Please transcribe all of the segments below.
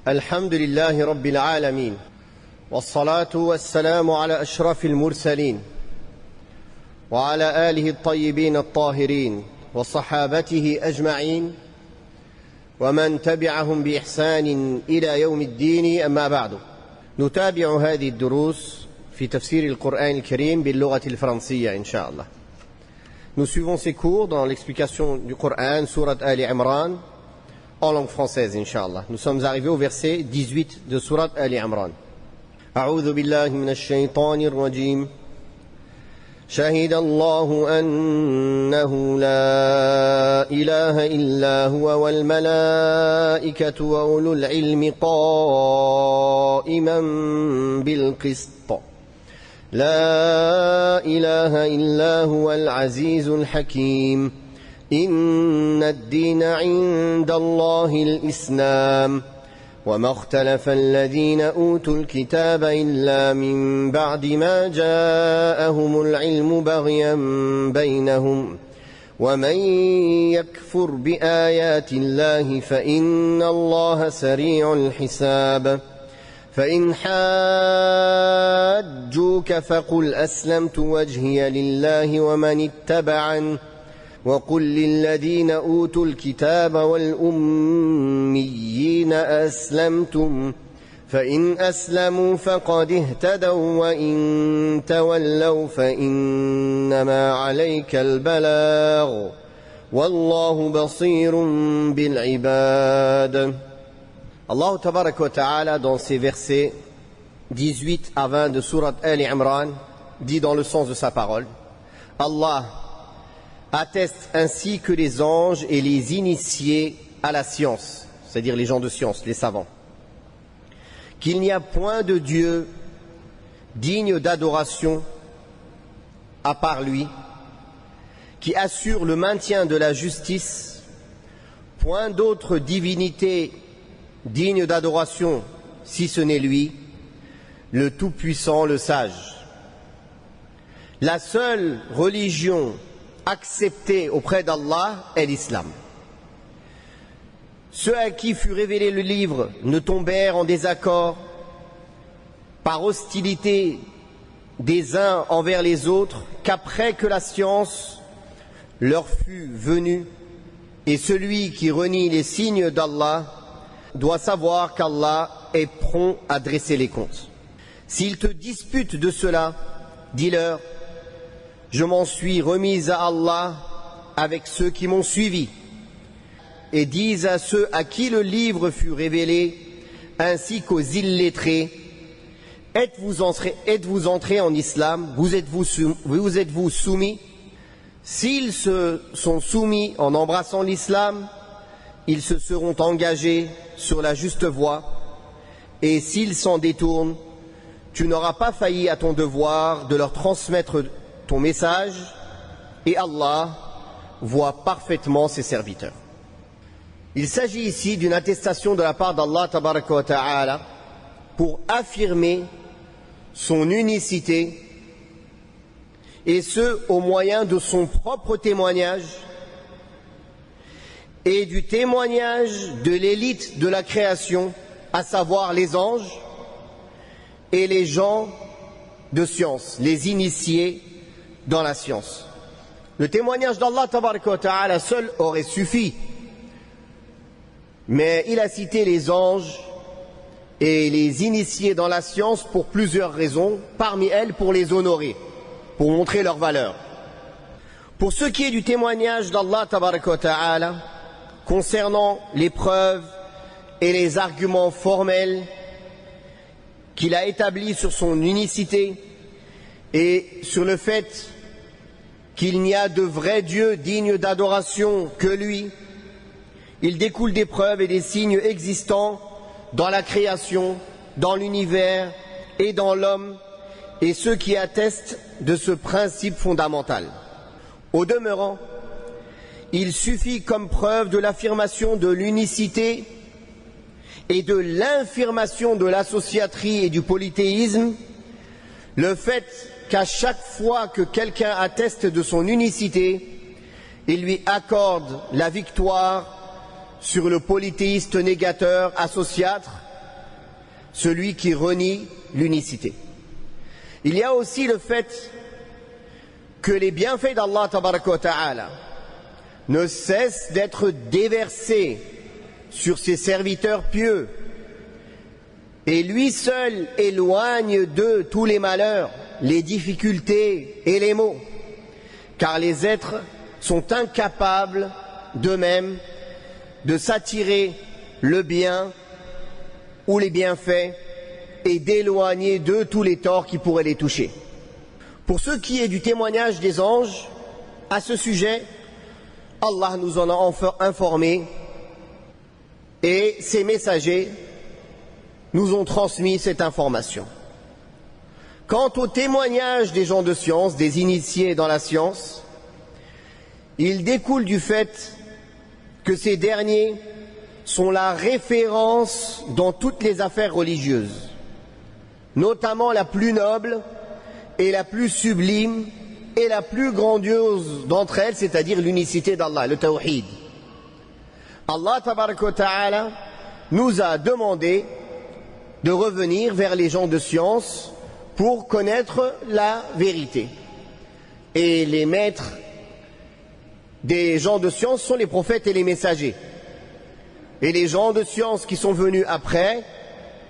الحمد لله رب العالمين والصلاة والسلام على أشرف المرسلين وعلى آله الطيبين الطاهرين وصحابته أجمعين ومن تبعهم بإحسان إلى يوم الدين أما بعد. نتابع هذه الدروس في تفسير القرآن الكريم باللغة الفرنسية إن شاء الله. Nous suivons ces cours dans l'explication du Coran, Sourate Ali Imran, en langue française, Inch'Allah. Nous sommes arrivés au verset 18 de Sourate Ali Imran. أعوذ بالله من الشيطان الرجيم. شهد الله أنه لا إله إلا هو والملائكة وأولو العلم قائما بالقسط. لا إله إلا هو العزيز الحكيم. إن الدين عند الله الإسلام وما اختلف الذين أوتوا الكتاب إلا من بعد ما جاءهم العلم بغيا بينهم ومن يكفر بآيات الله فإن الله سريع الحساب. فإن حاجوك فقل أسلمت وجهي لله ومن اتبعني وقل للذين أوتوا الكتاب والأميين أسلمتم فإن أسلموا فقد اهتدوا وإن تولوا فإنما عليك البلاغ والله بصير بالعباد. Allah Tabarak wa Ta'ala, dans ces versets 18 à 20 de Sourate Ali Imran, dit dans le sens de sa parole, Allah atteste ainsi que les anges et les initiés à la science, c'est-à-dire les gens de science, les savants, qu'il n'y a point de Dieu digne d'adoration à part lui, qui assure le maintien de la justice, point d'autre divinité digne d'adoration si ce n'est lui, le Tout-Puissant, le Sage. La seule religion acceptée auprès d'Allah est l'islam. Ceux à qui fut révélé le livre ne tombèrent en désaccord par hostilité des uns envers les autres qu'après que la science leur fut venue, et celui qui renie les signes d'Allah doit savoir qu'Allah est prompt à dresser les comptes. S'ils te disputent de cela, dis-leur: je m'en suis remise à Allah avec ceux qui m'ont suivi. Et dis à ceux à qui le livre fut révélé, ainsi qu'aux illettrés: êtes-vous entrés en islam? Vous êtes-vous soumis? S'ils se sont soumis en embrassant l'islam, ils se seront engagés sur la juste voie, et s'ils s'en détournent, tu n'auras pas failli à ton devoir de leur transmettre ton message, et Allah voit parfaitement ses serviteurs. Il s'agit ici d'une attestation de la part d'Allah Tabaraka wa Ta'ala pour affirmer son unicité, et ce au moyen de son propre témoignage et du témoignage de l'élite de la création, à savoir les anges et les gens de science, les initiés dans la science. Le témoignage d'Allah Tabaraka wa Ta'ala seul aurait suffi, mais il a cité les anges et les initiés dans la science pour plusieurs raisons, parmi elles pour les honorer, pour montrer leur valeur. Pour ce qui est du témoignage d'Allah Tabaraka wa Ta'ala concernant les preuves et les arguments formels qu'il a établis sur son unicité et sur le fait qu'il n'y a de vrai Dieu digne d'adoration que lui, il découle des preuves et des signes existants dans la création, dans l'univers et dans l'homme, et ceux qui attestent de ce principe fondamental. Au demeurant, il suffit comme preuve de l'affirmation de l'unicité et de l'infirmation de l'associaterie et du polythéisme le fait qu'à chaque fois que quelqu'un atteste de son unicité, il lui accorde la victoire sur le polythéiste négateur associâtre celui qui renie l'unicité. Il y a aussi le fait que les bienfaits d'Allah tabaraka wa ta'ala ne cessent d'être déversés sur ses serviteurs pieux, et lui seul éloigne d'eux tous les malheurs, les difficultés et les maux, car les êtres sont incapables d'eux-mêmes de s'attirer le bien ou les bienfaits et d'éloigner d'eux tous les torts qui pourraient les toucher. Pour ce qui est du témoignage des anges, à ce sujet, Allah nous en a informé et ses messagers nous ont transmis cette information. Quant au témoignage des gens de science, des initiés dans la science, il découle du fait que ces derniers sont la référence dans toutes les affaires religieuses, notamment la plus noble et la plus sublime et la plus grandiose d'entre elles, c'est-à-dire l'unicité d'Allah, le tawhid. Allah tabaraka wa ta'ala nous a demandé de revenir vers les gens de science pour connaître la vérité. Et les maîtres des gens de science sont les prophètes et les messagers. Et les gens de science qui sont venus après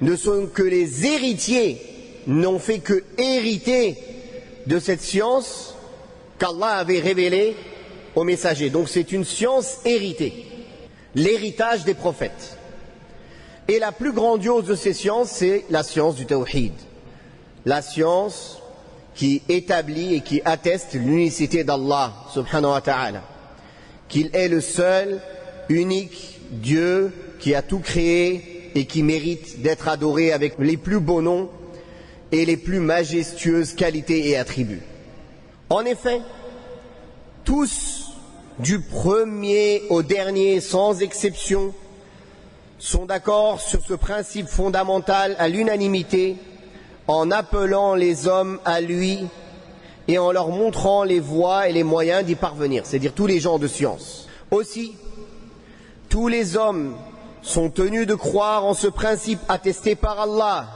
ne sont que les héritiers, n'ont fait que hériter de cette science qu'Allah avait révélée aux messagers. Donc c'est une science héritée, l'héritage des prophètes. Et la plus grandiose de ces sciences, c'est la science du tawhid, la science qui établit et qui atteste l'unicité d'Allah subhanahu wa ta'ala, qu'il est le seul, unique Dieu qui a tout créé et qui mérite d'être adoré avec les plus beaux noms et les plus majestueuses qualités et attributs. En effet, tous, du premier au dernier, sans exception, sont d'accord sur ce principe fondamental à l'unanimité, en appelant les hommes à lui et en leur montrant les voies et les moyens d'y parvenir, c'est-à-dire tous les gens de science. Aussi, tous les hommes sont tenus de croire en ce principe attesté par Allah,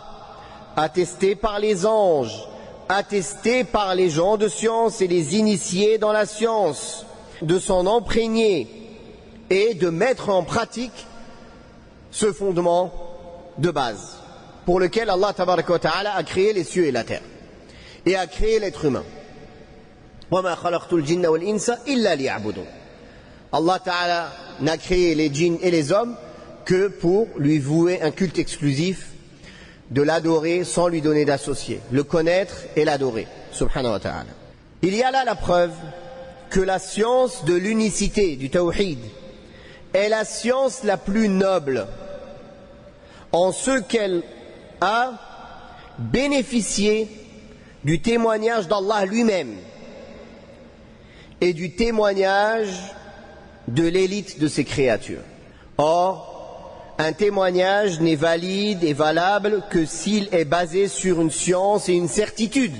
attesté par les anges, attesté par les gens de science et les initiés dans la science, de s'en imprégner et de mettre en pratique ce fondement de base pour lequel Allah tabaraka wa ta'ala a créé les cieux et la terre et a créé l'être humain. وَمَا خَلَقْتُ الْجِنَّ وَالْإِنسَ إِلَّا لِيَعْبُدُونَ. Allah ta'ala n'a créé les djinns et les hommes que pour lui vouer un culte exclusif, de l'adorer sans lui donner d'associé, le connaître et l'adorer, subhanahu wa ta'ala. Il y a là la preuve que la science de l'unicité, du tawhid, est la science la plus noble, en ce qu'elle a bénéficié du témoignage d'Allah lui-même et du témoignage de l'élite de ses créatures. Or, un témoignage n'est valide et valable que s'il est basé sur une science et une certitude.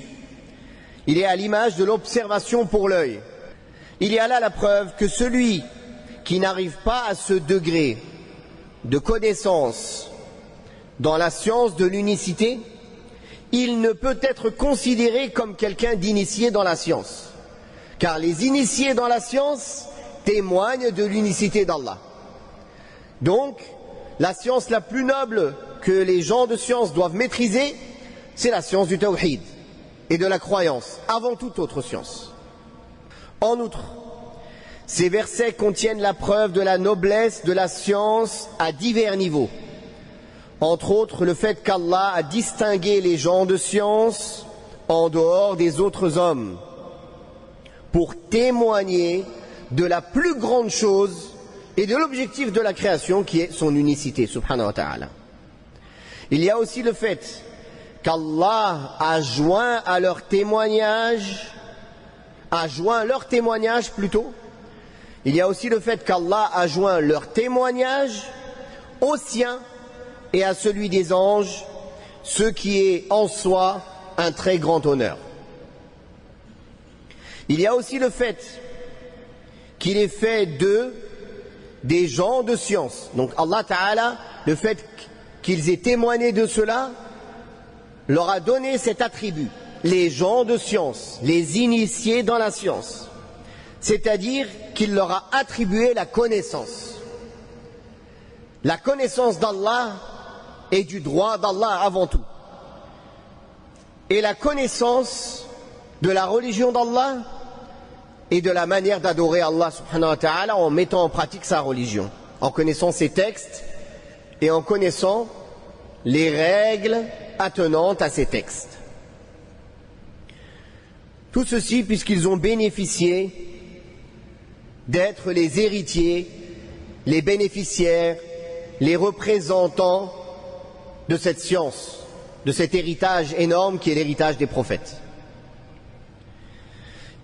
Il est à l'image de l'observation pour l'œil. Il y a là la preuve que celui qui n'arrive pas à ce degré de connaissance dans la science de l'unicité, il ne peut être considéré comme quelqu'un d'initié dans la science. Car les initiés dans la science témoignent de l'unicité d'Allah. Donc, la science la plus noble que les gens de science doivent maîtriser, c'est la science du tawhid et de la croyance, avant toute autre science. En outre, ces versets contiennent la preuve de la noblesse de la science à divers niveaux. Entre autres, le fait qu'Allah a distingué les gens de science en dehors des autres hommes pour témoigner de la plus grande chose et de l'objectif de la création qui est son unicité, subhanahu wa ta'ala. Il y a aussi le fait qu'Allah a joint leur témoignage plutôt. Il y a aussi le fait qu'Allah a joint leur témoignage au sien et à celui des anges, ce qui est en soi un très grand honneur. Il y a aussi le fait qu'il est fait d'eux des gens de science. Donc Allah Ta'ala, le fait qu'ils aient témoigné de cela, leur a donné cet attribut, les gens de science, les initiés dans la science, c'est-à-dire qu'il leur a attribué la connaissance d'Allah et du droit d'Allah avant tout, et la connaissance de la religion d'Allah et de la manière d'adorer Allah subhanahu wa ta'ala en mettant en pratique sa religion, en connaissant ses textes et en connaissant les règles attenantes à ces textes. Tout ceci puisqu'ils ont bénéficié d'être les héritiers, les bénéficiaires, les représentants de cette science, de cet héritage énorme qui est l'héritage des prophètes.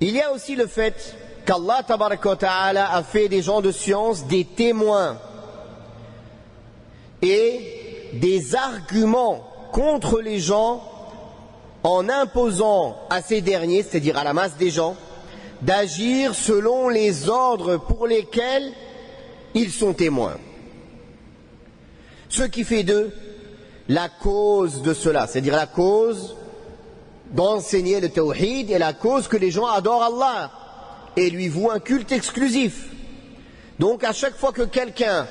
Il y a aussi le fait qu'Allah tabaraka wa ta'ala a fait des gens de science des témoins et des arguments contre les gens en imposant à ces derniers, c'est-à-dire à la masse des gens, d'agir selon les ordres pour lesquels ils sont témoins. Ce qui fait d'eux la cause de cela, c'est-à-dire la cause d'enseigner le tawhid et la cause que les gens adorent Allah et lui vouent un culte exclusif. Donc à chaque fois que quelqu'un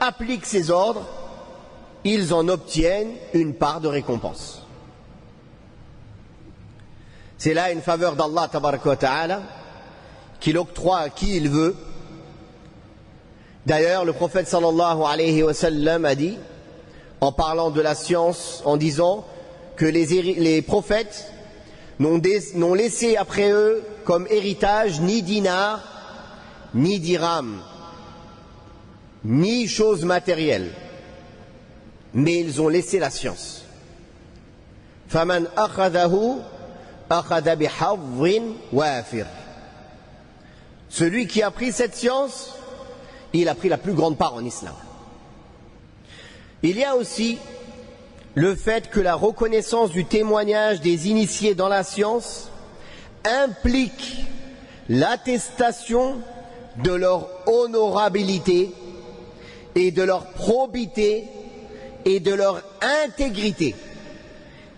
applique ces ordres, ils en obtiennent une part de récompense. C'est là une faveur d'Allah tabaraka wa ta'ala qu'il octroie à qui il veut. D'ailleurs, le prophète sallallahu alayhi wa sallam a dit, en parlant de la science, en disant que les prophètes n'ont laissé après eux comme héritage ni dinar, ni dirham, ni choses matérielles, mais ils ont laissé la science. فَمَنْ أَخَذَهُ أَخَذَ بِحَظٍ وَافِرٍ. Celui qui a pris cette science, il a pris la plus grande part en islam. Il y a aussi le fait que la reconnaissance du témoignage des initiés dans la science implique l'attestation de leur honorabilité et de leur probité et de leur intégrité,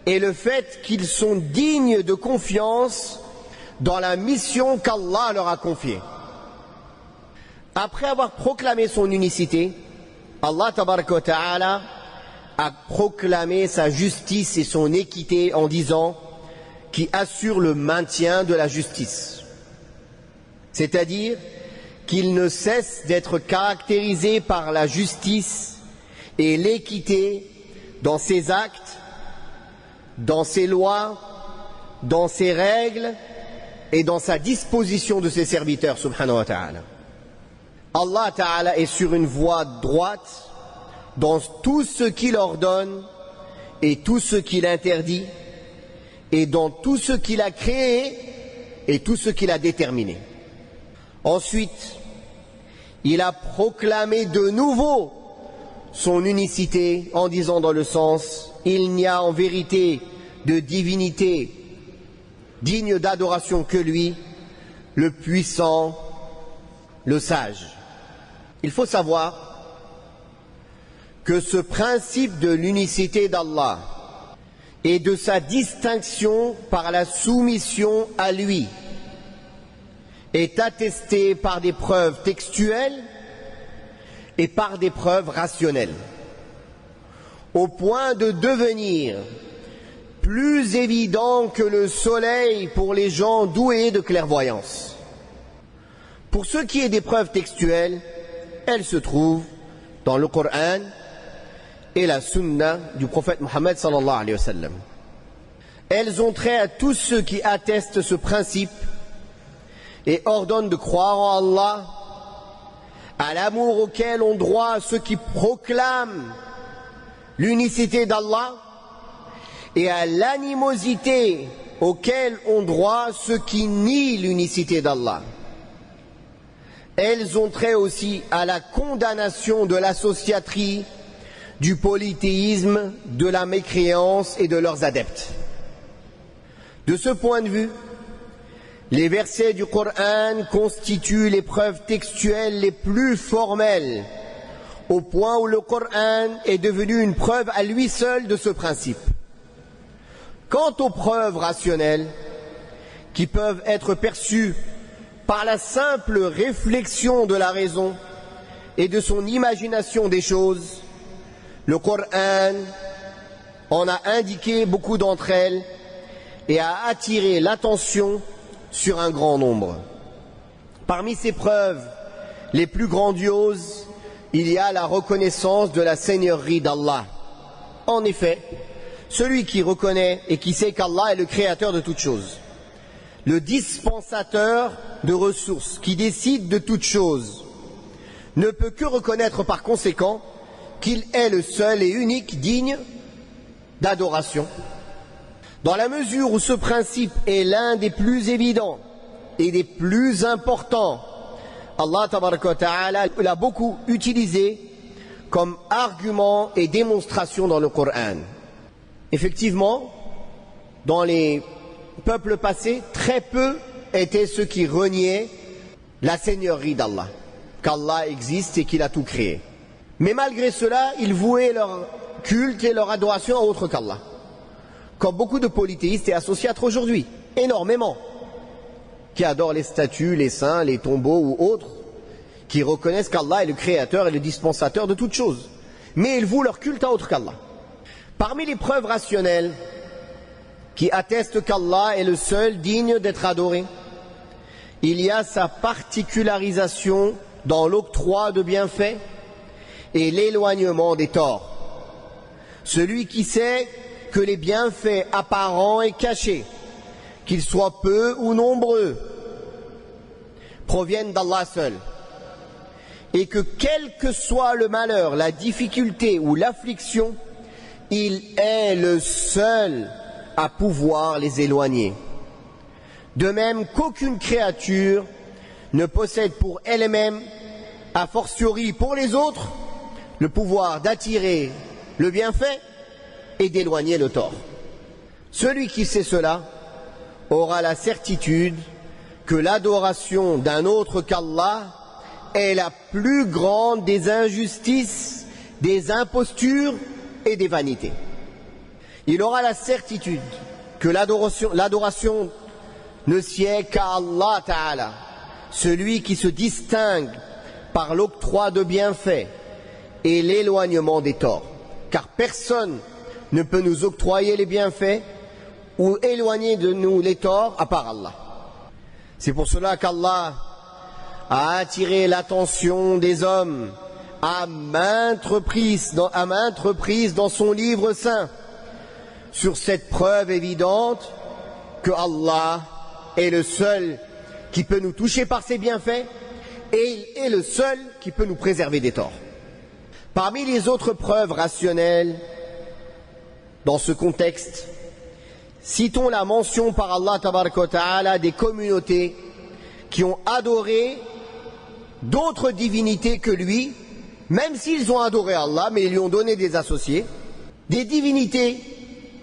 et le fait qu'ils sont dignes de confiance dans la mission qu'Allah leur a confiée. Après avoir proclamé son unicité, Allah tabaraka wa ta'ala a proclamé sa justice et son équité en disant qui assure le maintien de la justice. C'est-à-dire qu'il ne cesse d'être caractérisé par la justice et l'équité dans ses actes, dans ses lois, dans ses règles et dans sa disposition de ses serviteurs, subhanahu wa ta'ala. Allah ta'ala est sur une voie droite dans tout ce qu'il ordonne et tout ce qu'il interdit, et dans tout ce qu'il a créé et tout ce qu'il a déterminé. Ensuite, il a proclamé de nouveau son unicité en disant dans le sens « Il n'y a en vérité de divinité digne d'adoration que lui, le puissant, le sage ». Il faut savoir que ce principe de l'unicité d'Allah et de sa distinction par la soumission à lui est attesté par des preuves textuelles et par des preuves rationnelles, au point de devenir plus évident que le soleil pour les gens doués de clairvoyance. Pour ce qui est des preuves textuelles, elles se trouvent dans le Coran et la Sunna du prophète Mohammed sallallahu alayhi wa sallam. Elles ont trait à tous ceux qui attestent ce principe et ordonnent de croire en Allah, à l'amour auquel ont droit ceux qui proclament l'unicité d'Allah et à l'animosité auquel ont droit ceux qui nient l'unicité d'Allah. Elles ont trait aussi à la condamnation de l'associaterie, du polythéisme, de la mécréance et de leurs adeptes. De ce point de vue, les versets du Coran constituent les preuves textuelles les plus formelles au point où le Coran est devenu une preuve à lui seul de ce principe. Quant aux preuves rationnelles, qui peuvent être perçues par la simple réflexion de la raison et de son imagination des choses, le Coran en a indiqué beaucoup d'entre elles et a attiré l'attention sur un grand nombre. Parmi ces preuves les plus grandioses, il y a la reconnaissance de la seigneurie d'Allah. En effet, celui qui reconnaît et qui sait qu'Allah est le créateur de toutes choses, le dispensateur de ressources, qui décide de toutes choses, ne peut que reconnaître par conséquent qu'il est le seul et unique digne d'adoration. Dans la mesure où ce principe est l'un des plus évidents et des plus importants, Allah tabaraka wa ta'ala l'a beaucoup utilisé comme argument et démonstration dans le Coran. Effectivement, dans les peuples passés, très peu étaient ceux qui reniaient la seigneurie d'Allah, qu'Allah existe et qu'il a tout créé. Mais malgré cela, ils vouaient leur culte et leur adoration à autre qu'Allah. Comme beaucoup de polythéistes et associatres aujourd'hui, énormément, qui adorent les statues, les saints, les tombeaux ou autres, qui reconnaissent qu'Allah est le créateur et le dispensateur de toutes choses. Mais ils vouent leur culte à autre qu'Allah. Parmi les preuves rationnelles qui attestent qu'Allah est le seul digne d'être adoré, il y a sa particularisation dans l'octroi de bienfaits et l'éloignement des torts. Celui qui sait que les bienfaits apparents et cachés, qu'ils soient peu ou nombreux, proviennent d'Allah seul, et que quel que soit le malheur, la difficulté ou l'affliction, il est le seul à pouvoir les éloigner. De même qu'aucune créature ne possède pour elle-même, a fortiori pour les autres, le pouvoir d'attirer le bienfait et d'éloigner le tort. Celui qui sait cela aura la certitude que l'adoration d'un autre qu'Allah est la plus grande des injustices, des impostures et des vanités. Il aura la certitude que l'adoration ne sied qu'à Allah Ta'ala, celui qui se distingue par l'octroi de bienfaits et l'éloignement des torts. Car personne ne peut nous octroyer les bienfaits ou éloigner de nous les torts à part Allah. C'est pour cela qu'Allah a attiré l'attention des hommes à maintes reprises dans son livre saint sur cette preuve évidente que Allah est le seul qui peut nous toucher par ses bienfaits et il est le seul qui peut nous préserver des torts. Parmi les autres preuves rationnelles dans ce contexte, citons la mention par Allah tabaraka wa ta'ala des communautés qui ont adoré d'autres divinités que lui, même s'ils ont adoré Allah, mais ils lui ont donné des associés, des divinités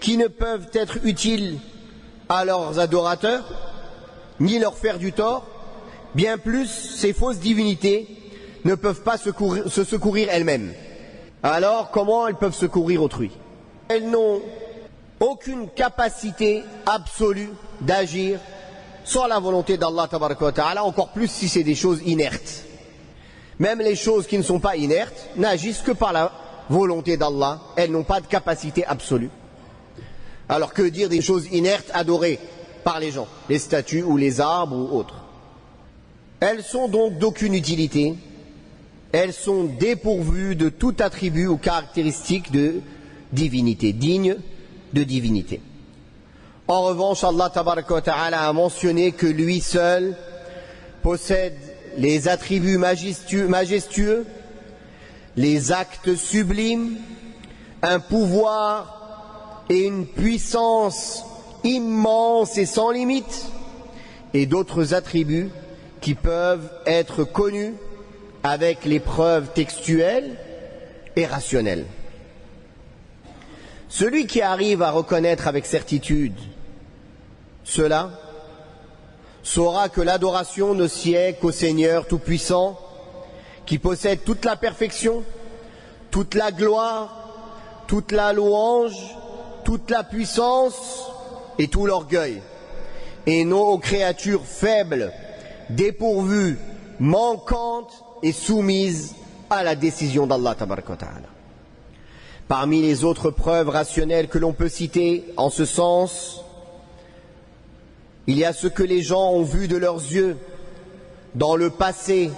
qui ne peuvent être utiles à leurs adorateurs, ni leur faire du tort. Bien plus, ces fausses divinités ne peuvent pas se secourir elles-mêmes. Alors, comment elles peuvent secourir autrui? Elles n'ont aucune capacité absolue d'agir sans la volonté d'Allah tabaraka wa ta'ala, encore plus si c'est des choses inertes. Même les choses qui ne sont pas inertes n'agissent que par la volonté d'Allah, elles n'ont pas de capacité absolue. Alors que dire des choses inertes adorées par les gens, les statues ou les arbres ou autres? Elles sont donc d'aucune utilité, elles sont dépourvues de tout attribut ou caractéristique de divinité, digne de divinité. En revanche, Allah tabaraka wa ta'ala a mentionné que lui seul possède les attributs majestueux, les actes sublimes, un pouvoir et une puissance immense et sans limite, et d'autres attributs qui peuvent être connus avec les preuves textuelles et rationnelles. Celui qui arrive à reconnaître avec certitude cela saura que l'adoration ne sied qu'au Seigneur Tout-Puissant, qui possède toute la perfection toute la gloire, toute la louange, toute la puissance et tout l'orgueil, et non aux créatures faibles, dépourvues, manquantes et soumises à la décision d'Allah tabaraka wa ta'ala. Parmi les autres preuves rationnelles que l'on peut citer en ce sens, il y a ce que les gens ont vu de leurs yeux dans le passé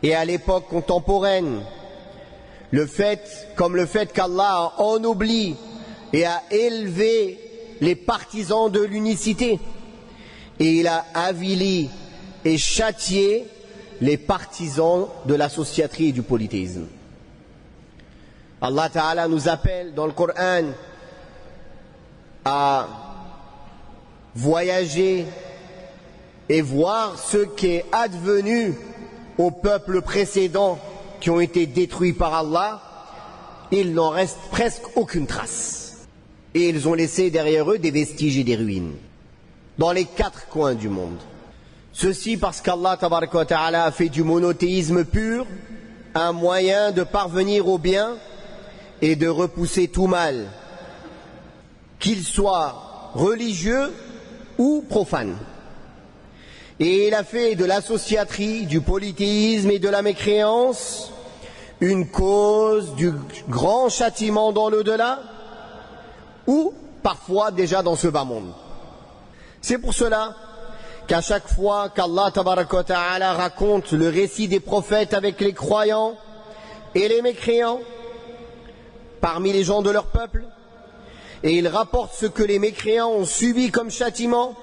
et à l'époque contemporaine, comme le fait qu'Allah a ennobli et a élevé les partisans de l'unicité, et il a avili et châtié les partisans de l'associaterie et du polythéisme. Allah Ta'ala nous appelle dans le Coran à voyager et voir ce qui est advenu aux peuples précédents qui ont été détruits par Allah. Il n'en reste presque aucune trace. Et ils ont laissé derrière eux des vestiges et des ruines dans les 4 coins du monde. Ceci parce qu'Allah tabaraka wa ta'ala a fait du monothéisme pur un moyen de parvenir au bien et de repousser tout mal, qu'il soit religieux ou profane. Et il a fait de l'associaterie, du polythéisme et de la mécréance une cause du grand châtiment dans l'au-delà, ou parfois déjà dans ce bas monde. C'est pour cela qu'à chaque fois qu'Allah tabaraka wa ta'ala raconte le récit des prophètes avec les croyants et les mécréants parmi les gens de leur peuple, et il rapporte ce que les mécréants ont subi comme châtiment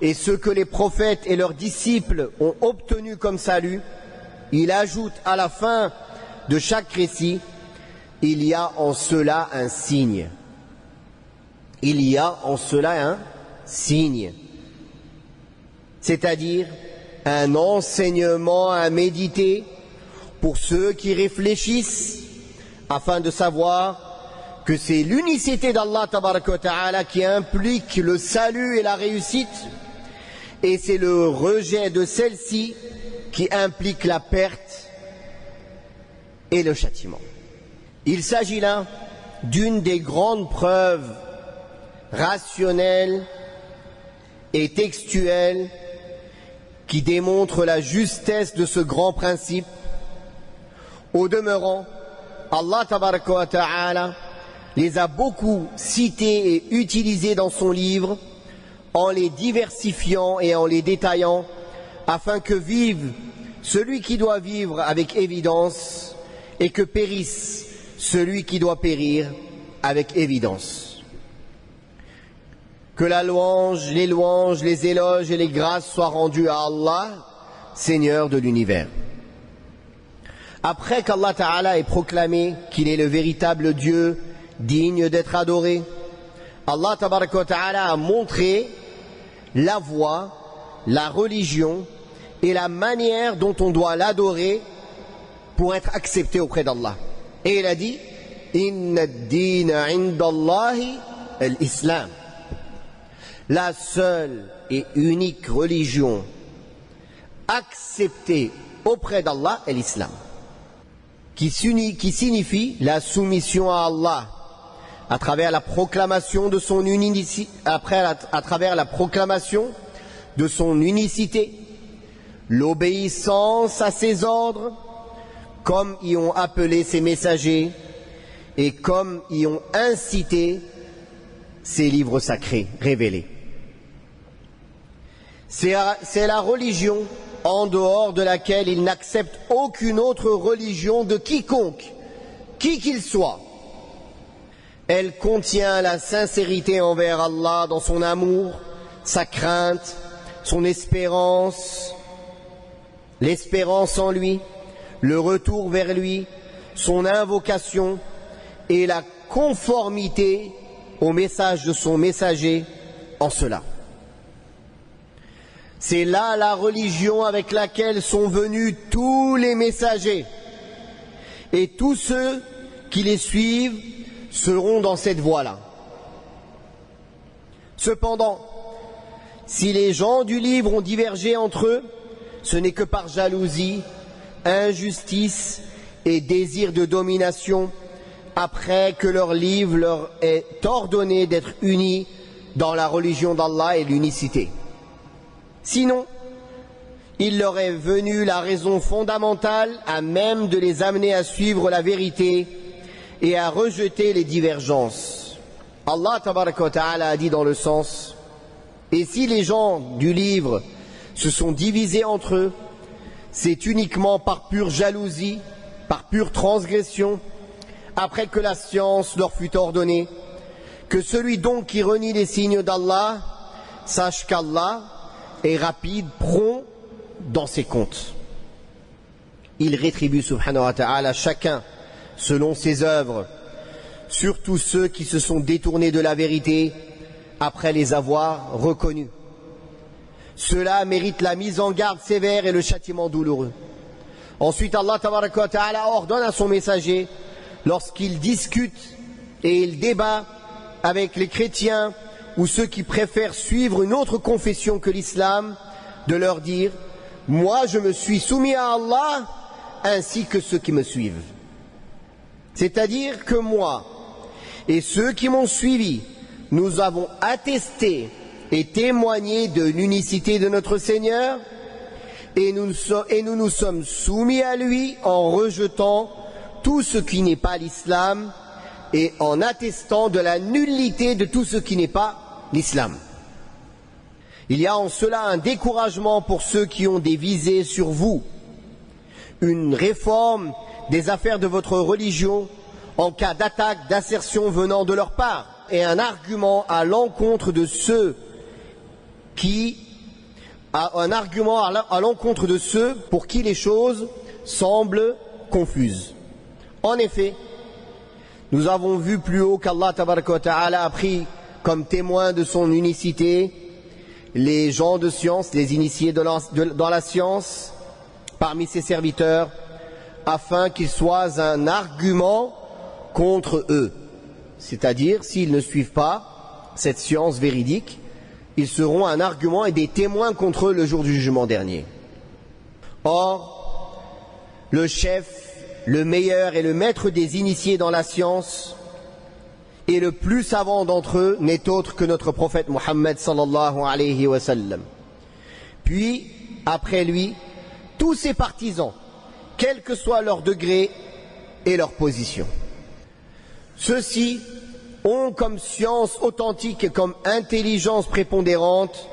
et ce que les prophètes et leurs disciples ont obtenu comme salut, il ajoute à la fin de chaque récit: il y a en cela un signe. Il y a en cela un signe, c'est-à-dire un enseignement à méditer pour ceux qui réfléchissent, afin de savoir que c'est l'unicité d'Allah tabaraka wa ta'ala qui implique le salut et la réussite, et c'est le rejet de celle-ci qui implique la perte et le châtiment. Il s'agit là d'une des grandes preuves rationnelles et textuelles qui démontrent la justesse de ce grand principe. Au demeurant, Allah tabaraka wa ta'ala les a beaucoup cités et utilisés dans son livre, en les diversifiant et en les détaillant, afin que vive celui qui doit vivre avec évidence et que périsse celui qui doit périr avec évidence. Que la louange, les éloges et les grâces soient rendus à Allah, Seigneur de l'univers. Après qu'Allah Ta'ala ait proclamé qu'il est le véritable Dieu digne d'être adoré, Allah Ta'ala a montré la voie, la religion et la manière dont on doit l'adorer pour être accepté auprès d'Allah. Et il a dit: Inna ad-dina 'inda Allahi al-Islam. La seule et unique religion acceptée auprès d'Allah est l'islam, qui signifie la soumission à Allah à travers la proclamation de son unicité, l'obéissance à ses ordres, comme y ont appelé ses messagers et comme y ont incité ses livres sacrés révélés. C'est la religion en dehors de laquelle il n'accepte aucune autre religion de quiconque, qui qu'il soit. Elle contient la sincérité envers Allah dans son amour, sa crainte, son espérance, l'espérance en lui, le retour vers lui, son invocation et la conformité au message de son messager en cela. C'est là la religion avec laquelle sont venus tous les messagers, et tous ceux qui les suivent seront dans cette voie-là. Cependant, si les gens du livre ont divergé entre eux, ce n'est que par jalousie, injustice et désir de domination après que leur livre leur ait ordonné d'être unis dans la religion d'Allah et l'unicité. Sinon, il leur est venu la raison fondamentale à même de les amener à suivre la vérité et à rejeter les divergences. Allah tabaraka wa ta'ala a dit dans le sens: et si les gens du livre se sont divisés entre eux, c'est uniquement par pure jalousie, par pure transgression, après que la science leur fut ordonnée. Que celui donc qui renie les signes d'Allah sache qu'Allah est rapide, prompt dans ses comptes. Il rétribue subhanahu wa ta'ala chacun selon ses œuvres, surtout ceux qui se sont détournés de la vérité après les avoir reconnus. Cela mérite la mise en garde sévère et le châtiment douloureux. Ensuite, Allah tabaraka wa ta'ala ordonne à son messager, lorsqu'il discute et il débat avec les chrétiens ou ceux qui préfèrent suivre une autre confession que l'islam, de leur dire: moi je me suis soumis à Allah ainsi que ceux qui me suivent. C'est-à-dire que moi et ceux qui m'ont suivi, nous avons attesté et témoigné de l'unicité de notre Seigneur et nous nous sommes soumis à lui en rejetant tout ce qui n'est pas l'islam et en attestant de la nullité de tout ce qui n'est pas l'islam. Il y a en cela un découragement pour ceux qui ont des visées sur vous, une réforme des affaires de votre religion en cas d'attaque, d'assertion venant de leur part, et un argument à l'encontre de ceux pour qui les choses semblent confuses. En effet, nous avons vu plus haut qu'Allah tabaraka wa ta'ala a pris comme témoin de son unicité les gens de science, les initiés dans la science parmi ses serviteurs, afin qu'ils soient un argument contre eux. C'est-à-dire, s'ils ne suivent pas cette science véridique, ils seront un argument et des témoins contre eux le jour du jugement dernier. Or, le chef, le meilleur et le maître des initiés dans la science et le plus savant d'entre eux n'est autre que notre prophète Muhammad sallallahu alayhi wa sallam. Puis, après lui, tous ses partisans, quel que soit leur degré et leur position. Ceux-ci ont comme science authentique et comme intelligence prépondérante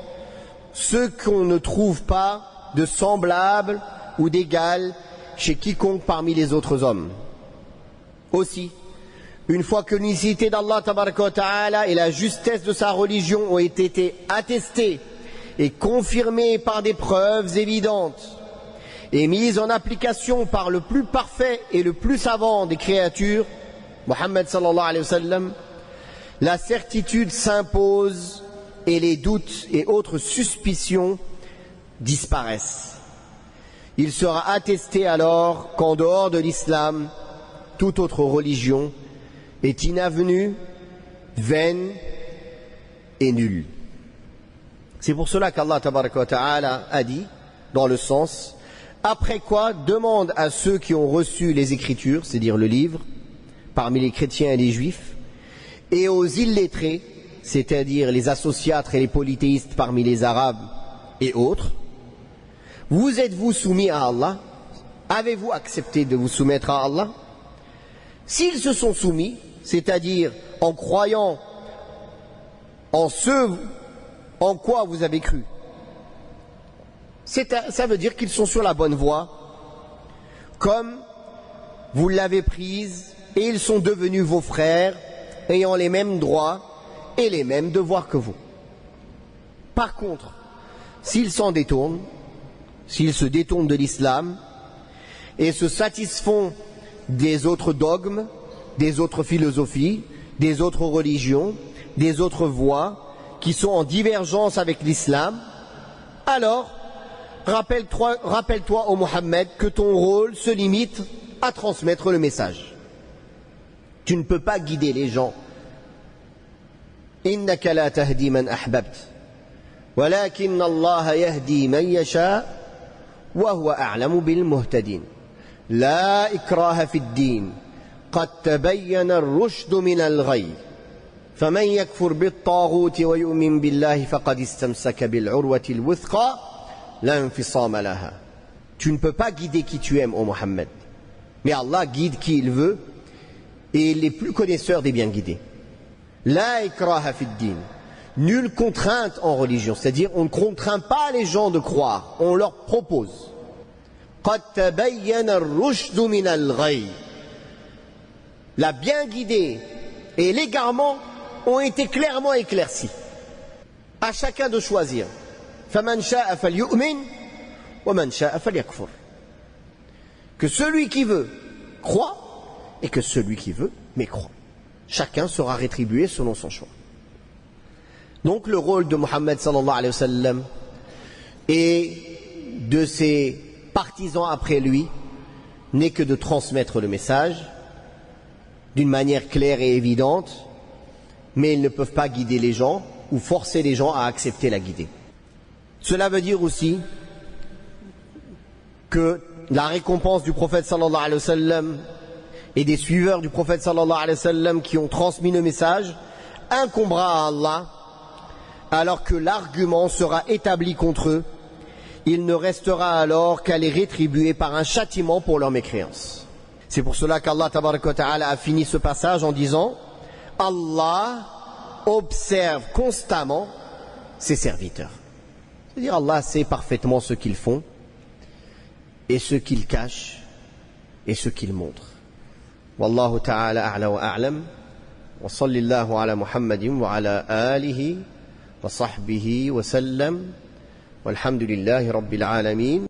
ce qu'on ne trouve pas de semblable ou d'égal chez quiconque parmi les autres hommes. Aussi, une fois que l'unicité d'Allah tabaraka wa ta'ala et la justesse de sa religion ont été attestées et confirmées par des preuves évidentes et mises en application par le plus parfait et le plus savant des créatures, Muhammad sallallahu alayhi wa sallam, la certitude s'impose et les doutes et autres suspicions disparaissent. Il sera attesté alors qu'en dehors de l'islam, toute autre religion est inavenue, vaine et nulle. C'est pour cela qu'Allah tabaraka wa ta'ala a dit, dans le sens: après quoi, demande à ceux qui ont reçu les Écritures, c'est-à-dire le livre, parmi les chrétiens et les juifs, et aux illettrés, c'est-à-dire les associatres et les polythéistes parmi les arabes et autres: vous êtes-vous soumis à Allah? Avez-vous accepté de vous soumettre à Allah? S'ils se sont soumis, c'est-à-dire en croyant en ce en quoi vous avez cru, ça veut dire qu'ils sont sur la bonne voie, comme vous l'avez prise, et ils sont devenus vos frères, ayant les mêmes droits et les mêmes devoirs que vous. Par contre, s'ils s'en détournent, s'ils se détournent de l'islam et se satisfont des autres dogmes, des autres philosophies, des autres religions, des autres voies qui sont en divergence avec l'islam, alors rappelle-toi, ô Mohammed, que ton rôle se limite à transmettre le message. Tu ne peux pas guider les gens. Innaka la tahdi man ahbabt, walakin Allah yahdi man yasha, wa huwa a'lamu bil muhtadin. La ikraha fi ad-din. قد تبين الرشد من الغي فمن يكفر بالطاغوت ويؤمن بالله فقد استمسك بالعروة الوثقى لا انفصام لها. Tu ne peux pas guider qui tu aimes, ô Mohammed. Mais Allah guide qui il veut et il est plus connaisseur des bien guidés. La ikraha fi ad-din. Nulle contrainte en religion, c'est-à-dire on ne contraint pas les gens de croire, on leur propose. قد تبين الرشد من الغي. La bien guidée et l'égarement ont été clairement éclaircis. À chacun de choisir. فَمَنْ شَاءَ فَلْيُؤْمِنْ وَمَنْ شَاءَ فَلْيَكْفُرْ. Que celui qui veut croit et que celui qui veut mécroit. Chacun sera rétribué selon son choix. Donc le rôle de Mohammed sallallahu alayhi wa sallam et de ses partisans après lui n'est que de transmettre le message d'une manière claire et évidente, mais ils ne peuvent pas guider les gens ou forcer les gens à accepter la guidée. Cela veut dire aussi que la récompense du prophète sallallahu alayhi wa sallam et des suiveurs du prophète sallallahu alayhi wa sallam qui ont transmis le message incombera à Allah, alors que l'argument sera établi contre eux. Il ne restera alors qu'à les rétribuer par un châtiment pour leur mécréance. C'est pour cela qu'Allah tabaraka wa ta'ala a fini ce passage en disant Allah observe constamment ses serviteurs. C'est-à-dire Allah sait parfaitement ce qu'ils font et ce qu'ils cachent et ce qu'ils montrent. Wallahu ta'ala a'la wa a'lam wa sallallahu ala Muhammadin wa ala alihi wa sahbihi wa sallam walhamdulillahi rabbil alamin.